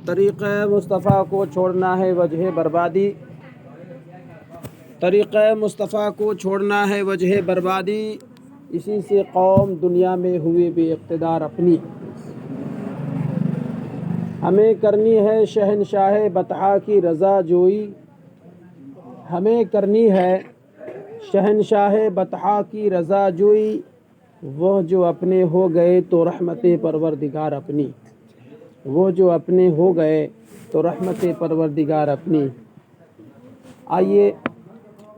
طریقہ مصطفیٰ کو چھوڑنا ہے وجہ بربادی، طریقہ مصطفیٰ کو چھوڑنا ہے وجہ بربادی، اسی سے قوم دنیا میں ہوئی بے اقتدار اپنی۔ ہمیں کرنی ہے شہنشاہ بطحا کی رضا جوئی، ہمیں کرنی ہے شہنشاہ بطحا کی رضا جوئی، وہ جو اپنے ہو گئے تو رحمت پروردگار اپنی، وہ جو اپنے ہو گئے تو رحمت پروردگار اپنی۔ آئیے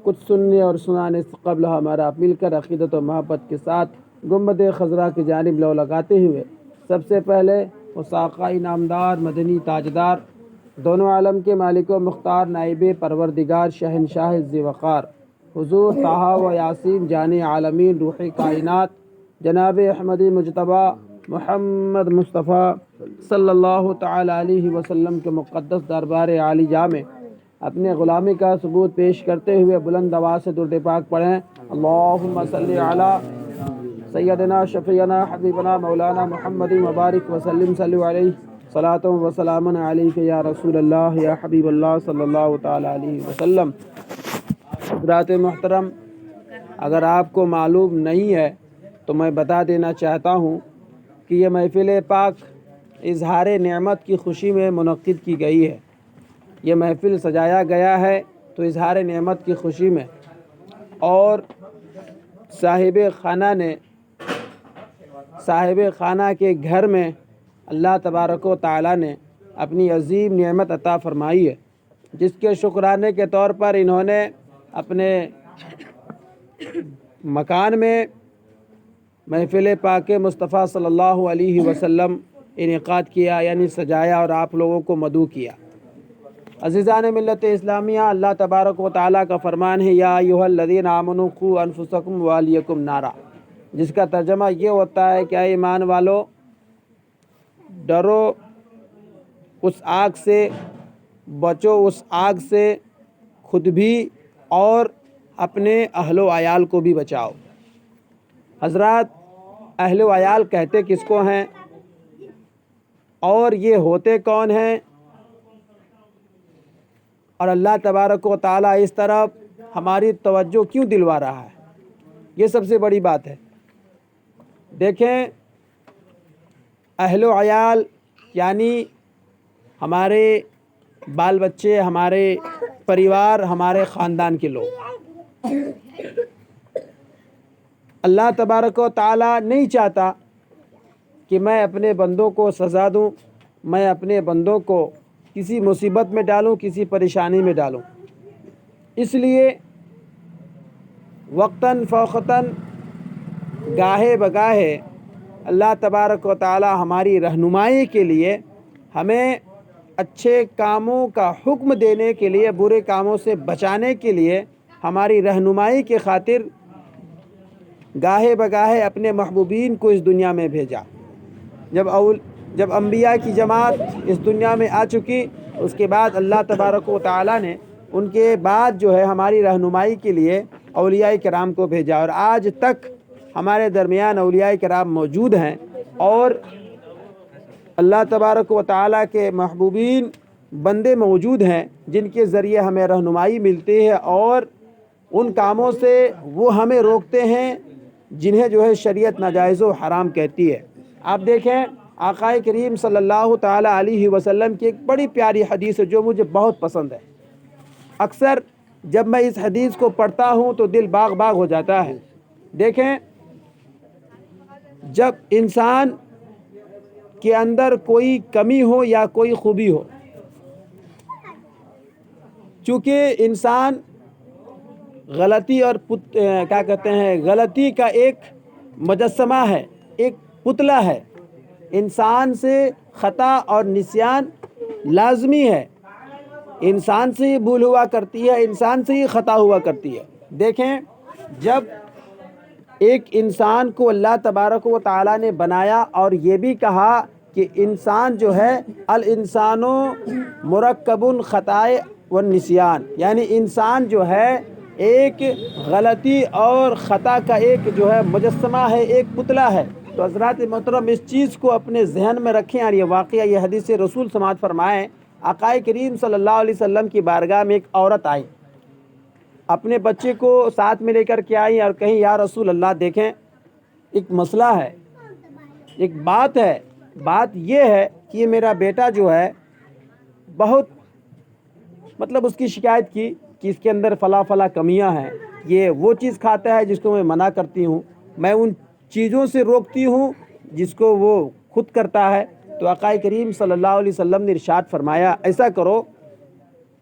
کچھ سننے اور سنانے سے قبل ہمارا مل کر عقیدت و محبت کے ساتھ گنبد خضرا کی جانب لو لگاتے ہوئے سب سے پہلے اس آقائی نامدار مدنی تاجدار دونوں عالم کے مالک و مختار نائب پروردگار شہنشاہ ذی وقار حضور طٰہٰ و یاسین جان عالمین روح کائنات جناب احمد مجتبیٰ محمد مصطفیٰ صلی اللہ تعالی علیہ وسلم کے مقدس دربار عالی جاں میں اپنے غلامی کا ثبوت پیش کرتے ہوئے بلند آواز سے درود پاک پڑھیں۔ اللہم صلی علی سیدنا شفیعنا حبیبنا مولانا محمد مبارک وسلم صلی علیہ صلاۃ و سلام علیک یا رسول اللہ یا حبیب اللہ صلی اللہ تعالی علیہ وسلم۔ حضرات محترم، اگر آپ کو معلوم نہیں ہے تو میں بتا دینا چاہتا ہوں کہ یہ محفل پاک اظہار نعمت کی خوشی میں منعقد کی گئی ہے۔ یہ محفل سجایا گیا ہے تو اظہار نعمت کی خوشی میں، اور صاحب خانہ کے گھر میں اللہ تبارک و تعالیٰ نے اپنی عظیم نعمت عطا فرمائی ہے، جس کے شکرانے کے طور پر انہوں نے اپنے مکان میں محفل پاک مصطفیٰ صلی اللہ علیہ وسلم انعقاد کیا، یعنی سجایا اور آپ لوگوں کو مدعو کیا۔ عزیزان ملت اسلامیہ، اللہ تبارک و تعالیٰ کا فرمان ہے یا ایھا الذین آمنوا قوا انفسکم واہلیکم نارا، جس کا ترجمہ یہ ہوتا ہے کہ اے ایمان والو، ڈرو اس آگ سے، بچو اس آگ سے، خود بھی اور اپنے اہل و عیال کو بھی بچاؤ۔ حضرات، اہل و عیال کہتے کس کو ہیں اور یہ ہوتے کون ہیں، اور اللہ تبارک و تعالیٰ اس طرف ہماری توجہ کیوں دلوا رہا ہے، یہ سب سے بڑی بات ہے۔ دیکھیں، اہل و عیال یعنی ہمارے بال بچے، ہمارے پریوار، ہمارے خاندان کے لوگ۔ اللہ تبارک و تعالیٰ نہیں چاہتا کہ میں اپنے بندوں کو سزا دوں، میں اپنے بندوں کو کسی مصیبت میں ڈالوں، کسی پریشانی میں ڈالوں۔ اس لیے وقتاً فوقتاً، گاہے بگاہے اللہ تبارک و تعالی ہماری رہنمائی کے لیے، ہمیں اچھے کاموں کا حکم دینے کے لیے، برے کاموں سے بچانے کے لیے، ہماری رہنمائی کے خاطر گاہے بگاہے اپنے محبوبین کو اس دنیا میں بھیجا۔ جب انبیاء کی جماعت اس دنیا میں آ چکی، اس کے بعد اللہ تبارک و تعالیٰ نے ان کے بعد جو ہے ہماری رہنمائی کے لیے اولیاء کرام کو بھیجا، اور آج تک ہمارے درمیان اولیاء کرام موجود ہیں، اور اللہ تبارک و تعالیٰ کے محبوبین بندے موجود ہیں جن کے ذریعے ہمیں رہنمائی ملتی ہے، اور ان کاموں سے وہ ہمیں روکتے ہیں جنہیں جو ہے شریعت ناجائز و حرام کہتی ہے۔ آپ دیکھیں، آقا کریم صلی اللہ تعالی علیہ وسلم کی ایک بڑی پیاری حدیث ہے جو مجھے بہت پسند ہے۔ اکثر جب میں اس حدیث کو پڑھتا ہوں تو دل باغ باغ ہو جاتا ہے۔ دیکھیں، جب انسان کے اندر کوئی کمی ہو یا کوئی خوبی ہو، چونکہ انسان غلطی اور غلطی کا ایک مجسمہ ہے، ایک پتلا ہے، انسان سے خطا اور نسیان لازمی ہے، انسان سے ہی بھول ہوا کرتی ہے، انسان سے ہی خطا ہوا کرتی ہے۔ دیکھیں، جب ایک انسان کو اللہ تبارک و تعالیٰ نے بنایا اور یہ بھی کہا کہ انسان جو ہے الانسان مرکب خطائے والنسیان، یعنی انسان جو ہے ایک غلطی اور خطا کا ایک جو ہے مجسمہ ہے، ایک پتلا ہے۔ تو حضرات محترم اس چیز کو اپنے ذہن میں رکھیں، اور یہ واقعہ، یہ حدیث رسول سماعت فرمائیں، آقا کریم صلی اللہ علیہ وسلم کی بارگاہ میں ایک عورت آئی، اپنے بچے کو ساتھ میں لے کر کے آئی اور کہیں یا رسول اللہ دیکھیں ایک مسئلہ ہے، ایک بات ہے، بات یہ ہے کہ یہ میرا بیٹا جو ہے بہت مطلب اس کی شکایت کی کہ اس کے اندر فلاں فلاں کمیاں ہیں، یہ وہ چیز کھاتا ہے جس کو میں منع کرتی ہوں، میں ان چیزوں سے روکتی ہوں جس کو وہ خود کرتا ہے۔ تو آقا کریم صلی اللہ علیہ وسلم نے ارشاد فرمایا ایسا کرو،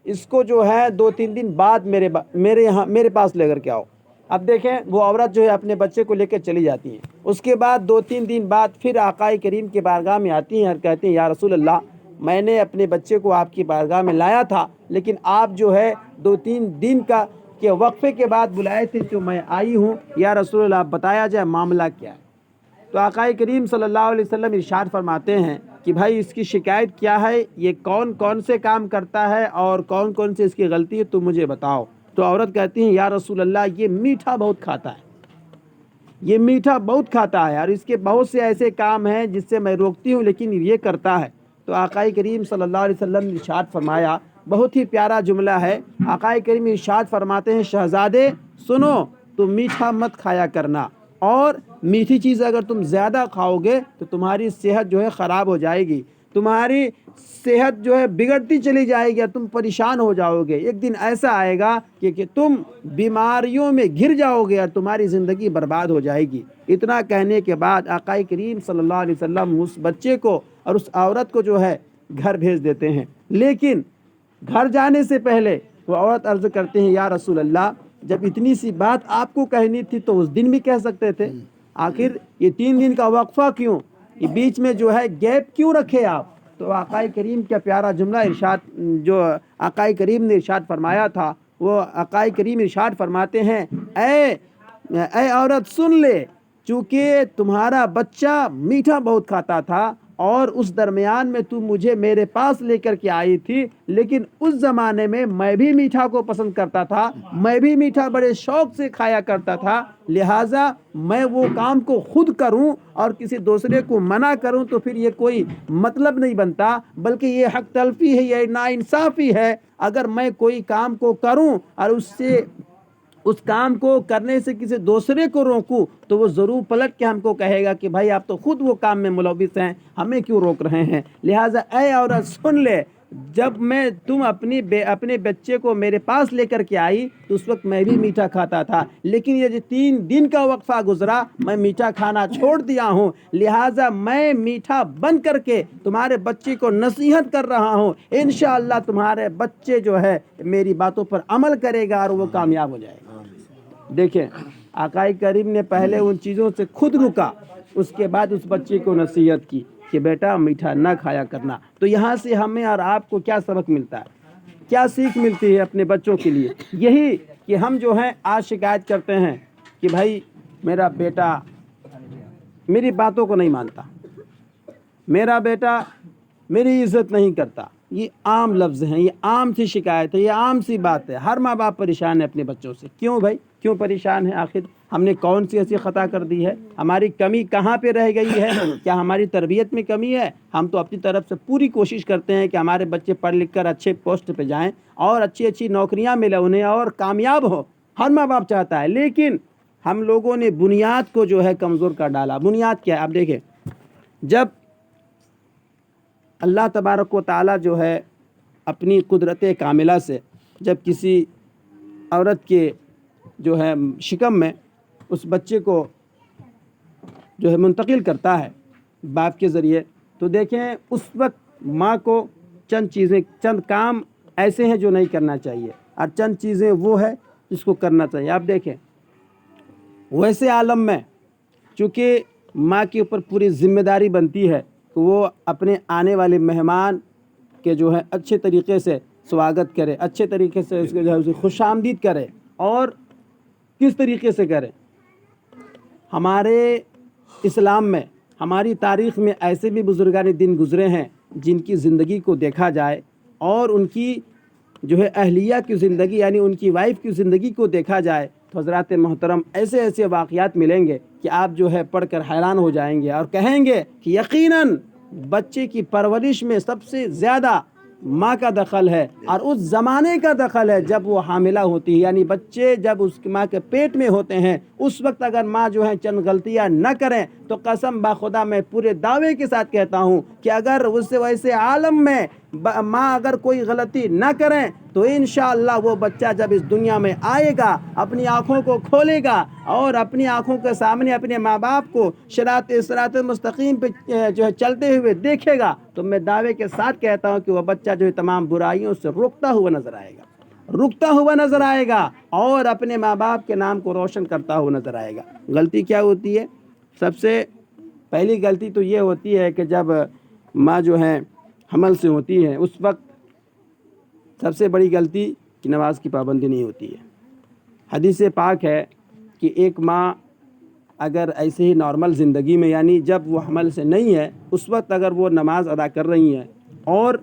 اس کو جو ہے 2-3 دن بعد میرے پاس لے کر کے آؤ۔ اب دیکھیں وہ عورت جو ہے اپنے بچے کو لے کے چلی جاتی ہیں، اس کے بعد 2-3 دن بعد پھر آقا کریم کے بارگاہ میں آتی ہیں اور کہتی ہیں یا رسول اللہ میں نے اپنے بچے کو آپ کی بارگاہ میں لایا تھا، لیکن آپ جو ہے 2-3 دن کے وقفے کے بعد بلائے تھے تو میں آئی ہوں، یا رسول اللہ آپ بتایا جائے معاملہ کیا ہے۔ تو آقا کریم صلی اللہ علیہ وسلم ارشاد فرماتے ہیں کہ بھائی اس کی شکایت کیا ہے، یہ کون کون سے کام کرتا ہے اور کون کون سے اس کی غلطی ہے تو مجھے بتاؤ۔ تو عورت کہتی ہیں یا رسول اللہ یہ میٹھا بہت کھاتا ہے، یہ میٹھا بہت کھاتا ہے اور اس کے بہت سے ایسے کام ہیں جس سے میں روکتی ہوں لیکن یہ کرتا ہے۔ تو آقا کریم صلی اللہ علیہ وسلم نے ارشاد فرمایا، بہت ہی پیارا جملہ ہے، آقا کریم ارشاد فرماتے ہیں شہزادے سنو تم میٹھا مت کھایا کرنا، اور میٹھی چیز اگر تم زیادہ کھاؤ گے تو تمہاری صحت جو ہے خراب ہو جائے گی، تمہاری صحت جو ہے بگڑتی چلی جائے گی، تم پریشان ہو جاؤ گے، ایک دن ایسا آئے گا کہ تم بیماریوں میں گر جاؤ گے اور تمہاری زندگی برباد ہو جائے گی۔ اتنا کہنے کے بعد آقا کریم صلی اللہ علیہ وسلم اس بچے کو اور اس عورت کو جو ہے گھر بھیج دیتے ہیں، لیکن گھر جانے سے پہلے وہ عورت عرض کرتے ہیں یا رسول اللہ جب اتنی سی بات آپ کو کہنی تھی تو اس دن بھی کہہ سکتے تھے، آخر یہ 3 دن کا وقفہ کیوں، یہ بیچ میں جو ہے گیپ کیوں رکھے آپ؟ تو آقا کریم کا پیارا جملہ ارشاد جو آقا کریم نے ارشاد فرمایا تھا، وہ آقا کریم ارشاد فرماتے ہیں اے عورت سن لے، چونکہ تمہارا بچہ میٹھا بہت کھاتا تھا اور اس درمیان میں تم مجھے میرے پاس لے کر کے آئی تھی، لیکن اس زمانے میں بھی میٹھا کو پسند کرتا تھا، میں بھی میٹھا بڑے شوق سے کھایا کرتا تھا، لہٰذا میں وہ کام کو خود کروں اور کسی دوسرے کو منع کروں تو پھر یہ کوئی مطلب نہیں بنتا، بلکہ یہ حق تلفی ہے، یہ ناانصافی ہے۔ اگر میں کوئی کام کو کروں اور اس کام کو کرنے سے کسی دوسرے کو روکوں تو وہ ضرور پلٹ کے ہم کو کہے گا کہ بھائی آپ تو خود وہ کام میں ملوث ہیں، ہمیں کیوں روک رہے ہیں۔ لہٰذا اے عورت سن لے، جب تم اپنے بچے کو میرے پاس لے کر کے آئی تو اس وقت میں بھی میٹھا کھاتا تھا، لیکن یہ جو 3 دن کا وقفہ گزرا میں میٹھا کھانا چھوڑ دیا ہوں، لہٰذا میں میٹھا بند کر کے تمہارے بچے کو نصیحت کر رہا ہوں، انشاءاللہ تمہارے بچے جو ہے میری باتوں پر عمل کرے گا اور وہ کامیاب ہو جائے گا۔ دیکھیں آقا کریم نے پہلے ان چیزوں سے خود رکا، اس کے بعد اس بچے کو نصیحت کی کہ بیٹا میٹھا نہ کھایا کرنا۔ تو یہاں سے ہمیں اور آپ کو کیا سبق ملتا ہے، کیا سیکھ ملتی ہے اپنے بچوں کے لیے؟ یہی کہ ہم جو ہیں آج شکایت کرتے ہیں کہ بھائی میرا بیٹا میری باتوں کو نہیں مانتا، میرا بیٹا میری عزت نہیں کرتا، یہ عام لفظ ہیں، یہ عام سی شکایت ہے، یہ عام سی بات ہے۔ ہر ماں باپ پریشان ہے اپنے بچوں سے، کیوں بھائی کیوں پریشان ہے؟ آخر ہم نے کون سی ایسی خطا کر دی ہے؟ ہماری کمی کہاں پہ رہ گئی ہے؟ کیا ہماری تربیت میں کمی ہے؟ ہم تو اپنی طرف سے پوری کوشش کرتے ہیں کہ ہمارے بچے پڑھ لکھ کر اچھے پوسٹ پہ جائیں اور اچھی نوکریاں ملیں انہیں اور کامیاب ہو، ہر ماں باپ چاہتا ہے، لیکن ہم لوگوں نے بنیاد کو جو ہے کمزور کر ڈالا۔ بنیاد کیا ہے؟ آپ دیکھیں جب اللہ تبارک و تعالیٰ جو ہے اپنی قدرت کاملہ سے جب کسی عورت کے جو ہے شکم میں اس بچے کو جو ہے منتقل کرتا ہے باپ کے ذریعے، تو دیکھیں اس وقت ماں کو چند کام ایسے ہیں جو نہیں کرنا چاہیے اور چند چیزیں وہ ہے جس کو کرنا چاہیے۔ آپ دیکھیں ویسے عالم میں چونکہ ماں کے اوپر پوری ذمہ داری بنتی ہے کہ وہ اپنے آنے والے مہمان کے جو ہے اچھے طریقے سے سواگت کرے، اچھے طریقے سے اس کے جو ہے اسے خوش آمدید کرے، اور کس طریقے سے کرے؟ ہمارے اسلام میں ہماری تاریخ میں ایسے بھی بزرگان دین گزرے ہیں جن کی زندگی کو دیکھا جائے اور ان کی جو ہے اہلیہ کی زندگی یعنی ان کی وائف کی زندگی کو دیکھا جائے تو حضرات محترم ایسے ایسے واقعات ملیں گے کہ آپ جو ہے پڑھ کر حیران ہو جائیں گے اور کہیں گے کہ یقیناً بچے کی پرورش میں سب سے زیادہ ماں کا دخل ہے، اور اس زمانے کا دخل ہے جب وہ حاملہ ہوتی ہے، یعنی بچے جب اس کی ماں کے پیٹ میں ہوتے ہیں اس وقت اگر ماں جو ہے چند غلطیاں نہ کریں تو قسم باخدا میں پورے دعوے کے ساتھ کہتا ہوں کہ اگر اس سے ویسے عالم میں ماں اگر کوئی غلطی نہ کریں تو انشاءاللہ وہ بچہ جب اس دنیا میں آئے گا اپنی آنکھوں کو کھولے گا اور اپنی آنکھوں کے سامنے اپنے ماں باپ کو صراط مستقیم پہ جو ہے چلتے ہوئے دیکھے گا تو میں دعوے کے ساتھ کہتا ہوں کہ وہ بچہ جو ہے تمام برائیوں سے رکتا ہوا نظر آئے گا اور اپنے ماں باپ کے نام کو روشن کرتا ہوا نظر آئے گا۔ غلطی کیا ہوتی ہے؟ سب سے پہلی غلطی تو یہ ہوتی ہے کہ جب ماں جو ہے حمل سے ہوتی ہے اس وقت سب سے بڑی غلطی کہ نماز کی پابندی نہیں ہوتی ہے۔ حدیث پاک ہے کہ ایک ماں اگر ایسے ہی نارمل زندگی میں یعنی جب وہ حمل سے نہیں ہے اس وقت اگر وہ نماز ادا کر رہی ہیں اور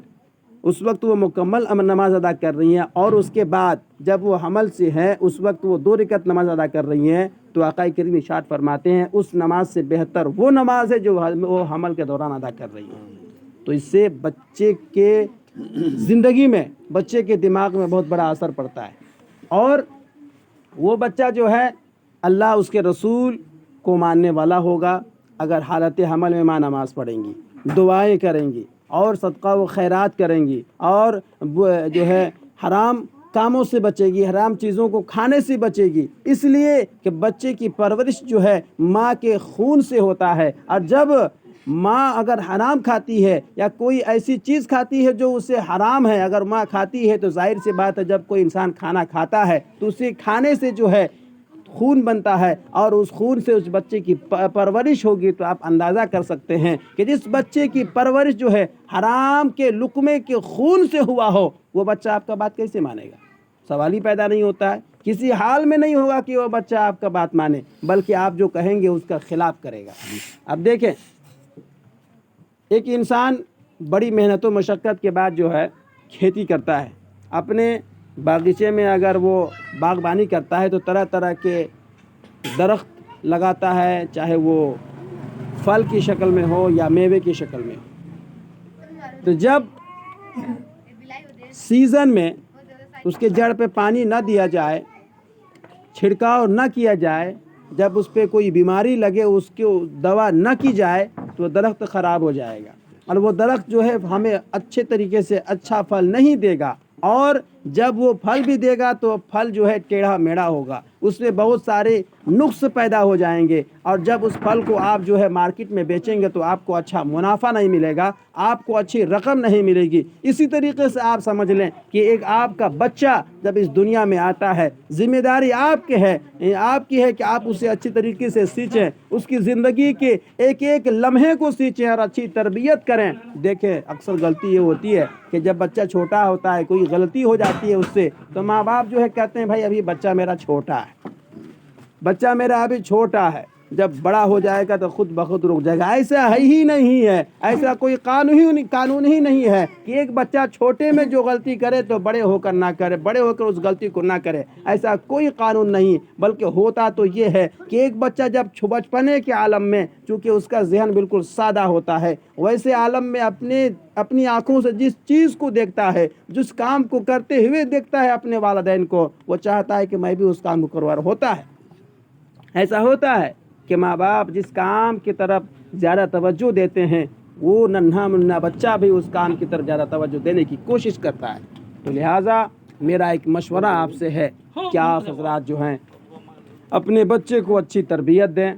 اس وقت وہ مکمل نماز ادا کر رہی ہیں اور اس کے بعد جب وہ حمل سے ہے اس وقت وہ 2 رکعت نماز ادا کر رہی ہیں تو آقا کریم ارشاد فرماتے ہیں اس نماز سے بہتر وہ نماز ہے جو وہ حمل کے دوران ادا کر رہی ہیں۔ تو اس سے بچے کے زندگی میں بچے کے دماغ میں بہت بڑا اثر پڑتا ہے اور وہ بچہ جو ہے اللہ اس کے رسول کو ماننے والا ہوگا اگر حالت حمل میں ماں نماز پڑھیں گی، دعائیں کریں گی اور صدقہ و خیرات کریں گی اور جو ہے حرام کاموں سے بچے گی، حرام چیزوں کو کھانے سے بچے گی، اس لیے کہ بچے کی پرورش جو ہے ماں کے خون سے ہوتا ہے، اور جب ماں اگر حرام کھاتی ہے یا کوئی ایسی چیز کھاتی ہے جو اسے حرام ہے، اگر ماں کھاتی ہے تو ظاہر سی بات ہے جب کوئی انسان کھانا کھاتا ہے تو اسے کھانے سے جو ہے خون بنتا ہے اور اس خون سے اس بچے کی پرورش ہوگی تو آپ اندازہ کر سکتے ہیں کہ جس بچے کی پرورش جو ہے حرام کے لقمے کے خون سے ہوا ہو وہ بچہ آپ کا بات کیسے مانے گا؟ سوال ہی پیدا نہیں ہوتا ہے، کسی حال میں نہیں ہوگا کہ وہ بچہ آپ کا بات مانے، بلکہ آپ جو کہیں گے اس کا خلاف کرے گا۔ اب دیکھیں ایک انسان بڑی محنت و مشقت کے بعد جو ہے کھیتی کرتا ہے، اپنے باغیچے میں اگر وہ باغبانی کرتا ہے تو طرح طرح کے درخت لگاتا ہے، چاہے وہ پھل کی شکل میں ہو یا میوے کی شکل میں ہو، تو جب سیزن میں اس کے جڑ پہ پانی نہ دیا جائے، چھڑکاؤ نہ کیا جائے، جب اس پہ کوئی بیماری لگے اس کو دوا نہ کی جائے تو درخت خراب ہو جائے گا اور وہ درخت جو ہے ہمیں اچھے طریقے سے اچھا پھل نہیں دے گا، اور جب وہ پھل بھی دے گا تو پھل جو ہے ٹیڑھا میڑھا ہوگا، اس میں بہت سارے نقص پیدا ہو جائیں گے، اور جب اس پھل کو آپ جو ہے مارکیٹ میں بیچیں گے تو آپ کو اچھا منافع نہیں ملے گا، آپ کو اچھی رقم نہیں ملے گی۔ اسی طریقے سے آپ سمجھ لیں کہ ایک آپ کا بچہ جب اس دنیا میں آتا ہے ذمہ داری آپ کی ہے کہ آپ اسے اچھی طریقے سے سینچیں، اس کی زندگی کے ایک ایک لمحے کو سینچیں اور اچھی تربیت کریں۔ دیکھیں اکثر غلطی یہ ہوتی ہے کہ جب بچہ چھوٹا ہوتا ہے کوئی غلطی ہو جاتی ہے اس سے تو ماں باپ جو ہے کہتے ہیں بھائی ابھی بچہ میرا چھوٹا ہے، بچہ میرا ابھی چھوٹا ہے، جب بڑا ہو جائے گا تو خود بخود رک جائے گا۔ ایسا ہے ہی نہیں ہے، ایسا کوئی قانون ہی نہیں ہے کہ ایک بچہ چھوٹے میں جو غلطی کرے تو بڑے ہو کر نہ کرے، بڑے ہو کر اس غلطی کو نہ کرے، ایسا کوئی قانون نہیں، بلکہ ہوتا تو یہ ہے کہ ایک بچہ جب بچپنے کے عالم میں چونکہ اس کا ذہن بالکل سادہ ہوتا ہے، ویسے عالم میں اپنی آنکھوں سے جس چیز کو دیکھتا ہے، جس کام کو کرتے ہوئے دیکھتا ہے اپنے والدین کو، وہ چاہتا ہے کہ میں بھی اس کام کو کروں، ہوتا ہے ایسا ہوتا ہے کہ ماں باپ جس کام کی طرف زیادہ توجہ دیتے ہیں وہ ننھا منھا بچہ بھی اس کام کی طرف زیادہ توجہ دینے کی کوشش کرتا ہے۔ تو لہٰذا میرا ایک مشورہ آپ سے ہے کہ آپ حضرات جو ہیں اپنے بچے کو اچھی تربیت دیں،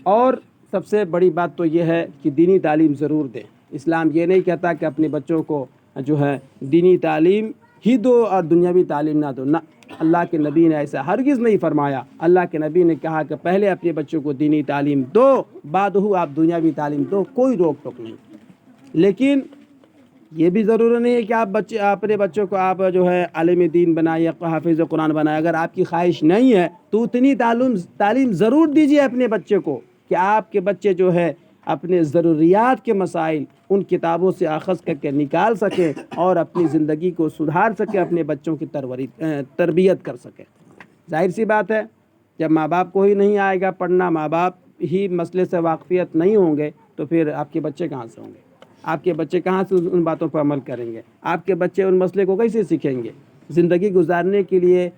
اور سب سے بڑی بات تو یہ ہے کہ دینی تعلیم ضرور دیں۔ اسلام یہ نہیں کہتا کہ اپنے بچوں کو جو ہے دینی تعلیم ہی دو اور دنیاوی تعلیم نہ دو، نہ، اللہ کے نبی نے ایسا ہرگز نہیں فرمایا۔ اللہ کے نبی نے کہا کہ پہلے اپنے بچوں کو دینی تعلیم دو، بعد ہو آپ دنیاوی تعلیم دو، کوئی روک ٹوک نہیں۔ لیکن یہ بھی ضروری نہیں ہے کہ آپ اپنے بچوں کو آپ جو ہے عالم دین بنائیں یا حافظ قرآن بنائیں۔ اگر آپ کی خواہش نہیں ہے تو اتنی تعلیم ضرور دیجیے اپنے بچے کو کہ آپ کے بچے جو ہے اپنے ضروریات کے مسائل ان کتابوں سے اخذ کر کے نکال سکیں اور اپنی زندگی کو سدھار سکیں، اپنے بچوں کی تربیت کر سکیں۔ ظاہر سی بات ہے جب ماں باپ کو ہی نہیں آئے گا پڑھنا، ماں باپ ہی مسئلے سے واقفیت نہیں ہوں گے تو پھر آپ کے بچے کہاں سے ہوں گے؟ آپ کے بچے کہاں سے ان باتوں پر عمل کریں گے؟ آپ کے بچے ان مسئلے کو کیسے سیکھیں گے؟ زندگی گزارنے کے لیے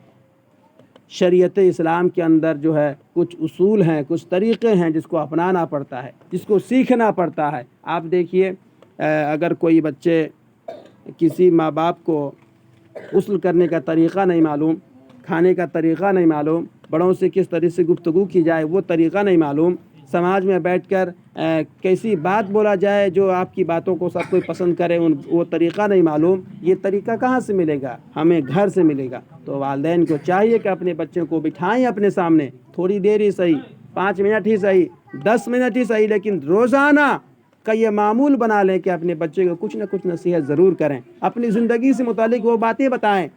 شریعت اسلام کے اندر جو ہے کچھ اصول ہیں، کچھ طریقے ہیں جس کو اپنانا پڑتا ہے، جس کو سیکھنا پڑتا ہے۔ آپ دیکھیے اگر کوئی بچے کسی ماں باپ کو غسل کرنے کا طریقہ نہیں معلوم، کھانے کا طریقہ نہیں معلوم، بڑوں سے کس طرح سے گفتگو کی جائے وہ طریقہ نہیں معلوم، سماج میں بیٹھ کر کیسی بات بولا جائے جو آپ کی باتوں کو سب کوئی پسند کرے، وہ طریقہ نہیں معلوم، یہ طریقہ کہاں سے ملے گا؟ ہمیں گھر سے ملے گا۔ تو والدین کو چاہیے کہ اپنے بچوں کو بٹھائیں اپنے سامنے، تھوڑی دیر ہی صحیح، 5 منٹ ہی صحیح، 10 منٹ ہی صحیح، لیکن روزانہ کا یہ معمول بنا لیں کہ اپنے بچے کو کچھ نہ کچھ نصیحت ضرور کریں، اپنی زندگی سے متعلق وہ باتیں بتائیں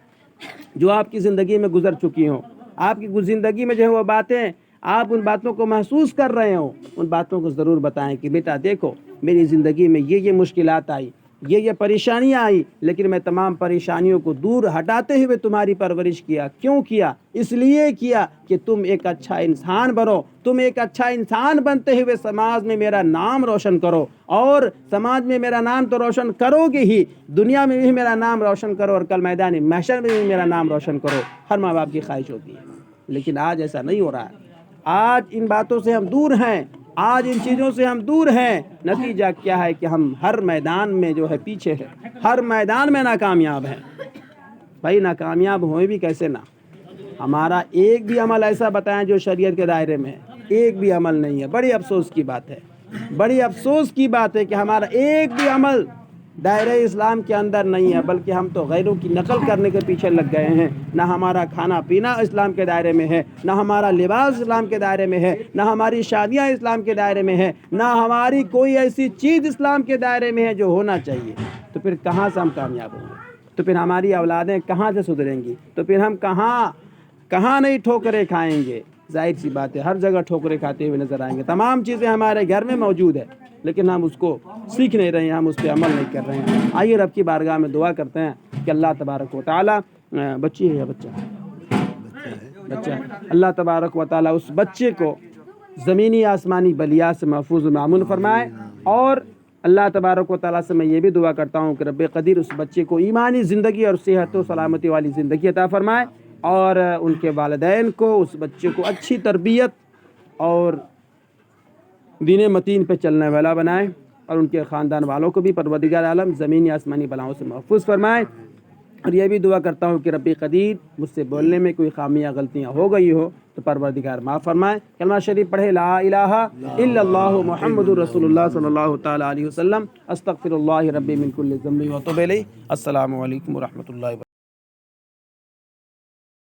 جو آپ کی زندگی میں گزر چکی ہوں، آپ کی زندگی میں جو ہے وہ باتیں آپ ان باتوں کو محسوس کر رہے ہوں، ان باتوں کو ضرور بتائیں کہ بیٹا دیکھو میری زندگی میں یہ مشکلات آئی، یہ پریشانیاں آئی، لیکن میں تمام پریشانیوں کو دور ہٹاتے ہوئے تمہاری پرورش کیا۔ کیوں کیا؟ اس لیے کیا کہ تم ایک اچھا انسان بنو، تم ایک اچھا انسان بنتے ہوئے سماج میں میرا نام روشن کرو، اور سماج میں میرا نام تو روشن کرو گے ہی، دنیا میں بھی میرا نام روشن کرو، اور کل میدان محشر میں بھی میرا نام روشن کرو۔ ہر ماں باپ کی خواہش ہوتی ہے، لیکن آج ایسا نہیں ہو رہا ہے۔ آج ان باتوں سے ہم دور ہیں، آج ان چیزوں سے ہم دور ہیں۔ نتیجہ کیا ہے کہ ہم ہر میدان میں جو ہے پیچھے ہیں، ہر میدان میں ناکامیاب ہیں۔ بھائی ناکامیاب ہوئے بھی کیسے نہ؟ ہمارا ایک بھی عمل ایسا بتائیں جو شریعت کے دائرے میں ہے، ایک بھی عمل نہیں ہے۔ بڑی افسوس کی بات ہے، بڑی افسوس کی بات ہے کہ ہمارا ایک بھی عمل دائرہ اسلام کے اندر نہیں ہے، بلکہ ہم تو غیروں کی نقل کرنے کے پیچھے لگ گئے ہیں۔ نہ ہمارا کھانا پینا اسلام کے دائرے میں ہے، نہ ہمارا لباس اسلام کے دائرے میں ہے، نہ ہماری شادیاں اسلام کے دائرے میں ہے، نہ ہماری کوئی ایسی چیز اسلام کے دائرے میں ہے جو ہونا چاہیے۔ تو پھر کہاں سے ہم کامیاب ہوں گے؟ تو پھر ہماری اولادیں کہاں سے سدھریں گی؟ تو پھر ہم کہاں نہیں ٹھوکریں کھائیں گے؟ ظاہر سی بات ہے ہر جگہ ٹھوکریں کھاتے ہوئے نظر آئیں گے۔ تمام چیزیں ہمارے گھر میں موجود ہے، لیکن ہم اس کو سیکھ نہیں رہے ہیں، ہم اس پہ عمل نہیں کر رہے ہیں۔ آئیے رب کی بارگاہ میں دعا کرتے ہیں کہ اللہ تبارک و تعالیٰ بچی ہے یا بچہ ہے؟ اللہ تبارک و تعالیٰ اس بچے کو زمینی آسمانی بلیات سے محفوظ و مامون فرمائے، اور اللہ تبارک و تعالیٰ سے میں یہ بھی دعا کرتا ہوں کہ رب قدیر اس بچے کو ایمانی زندگی اور صحت و سلامتی والی زندگی عطا فرمائے، اور ان کے والدین کو اس بچے کو اچھی تربیت اور دین متین پہ چلنے والا بنائے، اور ان کے خاندان والوں کو بھی پروردگار عالم زمینی آسمانی بلاؤں سے محفوظ فرمائے۔ اور یہ بھی دعا کرتا ہوں کہ رب قدیر مجھ سے بولنے میں کوئی خامیاں غلطیاں ہو گئی ہو تو پروردگار معاف فرمائے۔ کلمہ شریف پڑھے، لا الہ الا اللہ محمد رسول اللہ صلی اللہ تعالی علیہ وسلم، استغفر اللہ ربی من کل ذنب واتوب الیہ۔ السلام علیکم ورحمۃ اللہ وبرکاتہ۔